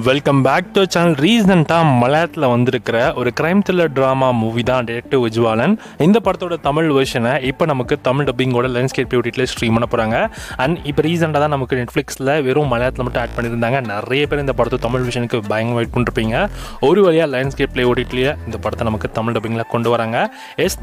Welcome back to channel. ரீசெண்டாக மலையாளத்தில் வந்திருக்கிற ஒரு கிரைம் த்ரில்லர் ட்ராமா மூவி தான் டிடெக்டிவ் உஜ்வாலன். இந்த படத்தோட தமிழ் வெர்ஷனை இப்போ நமக்கு தமிழ் டப்பிங்கோட லைன்ஸ்கேப் யூடியூட்டில் ஸ்ட்ரீம் பண்ண போகிறாங்க. அண்ட் இப்போ ரீசெண்டாக தான் நமக்கு நெட்ஃப்ளிக்ஸில் வெறும் மலையாளத்தில் மட்டும் ஆட் பண்ணியிருந்தாங்க. நிறைய பேர் இந்த படத்தை தமிழ் வெர்ஷனுக்கு பயங்கர வெயிட் பண்ணிருப்பீங்க. ஒரு வழியாக லைன்ஸ்கேப் யூடியூட்லேயே இந்த படத்தை நமக்கு தமிழ் டப்பிங்கில் கொண்டு வராங்க.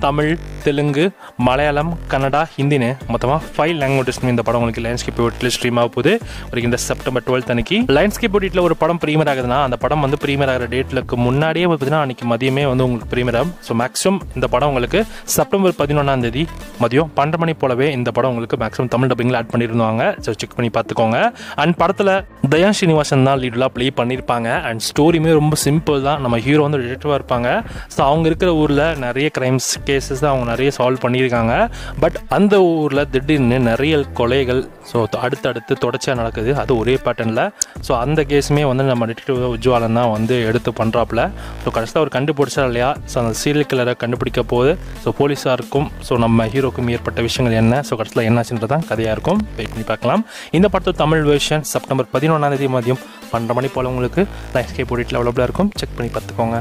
தமிழ், தெலுங்கு, மலையாளம், கன்னடா, ஹிந்தின்னு மொத்தமாக 5 லாங்குவேஜஸ் இந்த படம் உங்களுக்கு லைன்ஸ்கேப் யூடியூட்டில் ஸ்ட்ரீம் ஆக போகுது. ஒரு இந்த செப்டம்பர் 12 அன்னைக்கு லைன்ஸ்கேப் யூடியூட்டில் ஒரு படம் ப்ரீமியர் ஆகுதுன்னா அந்த படம் வந்து ப்ரீமியர் ஆகிற டேட்லுக்கு முன்னாடியே பார்த்தீங்கன்னா அன்றைக்கி மதியமே வந்து உங்களுக்கு ப்ரீமியர் ஆகும். ஸோ மேக்ஸிமம் இந்த படம் உங்களுக்கு செப்டம்பர் 11 மதியம் 12 மணி போலவே இந்த படம் உங்களுக்கு மேக்ஸிமம் தமிழ் டப்பிங்கில் ஆட் பண்ணியிருந்தாங்க. ஸோ செக் பண்ணி பார்த்துக்கோங்க. அண்ட் படத்தில் தயா ஸ்ரீனிவாசன் தான் லீடெலாம் ப்ளே பண்ணியிருப்பாங்க. அண்ட் ஸ்டோரியுமே ரொம்ப சிம்பிள் தான். நம்ம ஹீரோ வந்து டிடெக்டிவாக இருப்பாங்க. ஸோ அவங்க இருக்கிற ஊரில் நிறைய கிரைம்ஸ் கேசஸ் அவங்க நிறைய சால்வ் பண்ணியிருக்காங்க. பட் அந்த ஊரில் திடீர்னு நிறைய கொலைகள் ஸோ அடுத்தடுத்து தொடர்ச்சியாக நடக்குது. அது ஒரே பேட்டர்னில். ஸோ அந்த கேஸுமே வந்து நம்ம டிடெக்டிவ் உஜ்வாலன் தான் வந்து எடுத்து பண்ணுறாப்புல. ஸோ கடைசியில் அவர் கண்டுபிடிச்சா இல்லையா, ஸோ அந்த சீரியல் கில்லரை கண்டுபிடிக்க போகுது. ஸோ போலீஸாருக்கும் ஸோ நம்ம ஹீரோக்கும் ஏற்பட்ட விஷயங்கள் என்ன, ஸோ கடைசியில் என்னாச்சுன்றதான் கதையாக இருக்கும். வெயிட் பண்ணி பார்க்கலாம். இந்த படத்தோட தமிழ் வெர்ஷன் செப்டம்பர் 11 மதியம் 12 மணி போல் உங்களுக்கு லைன்ஸ்கேப் யூடியூட்டில் அவைலபிளாக இருக்கும். செக் பண்ணி பார்த்துக்கோங்க.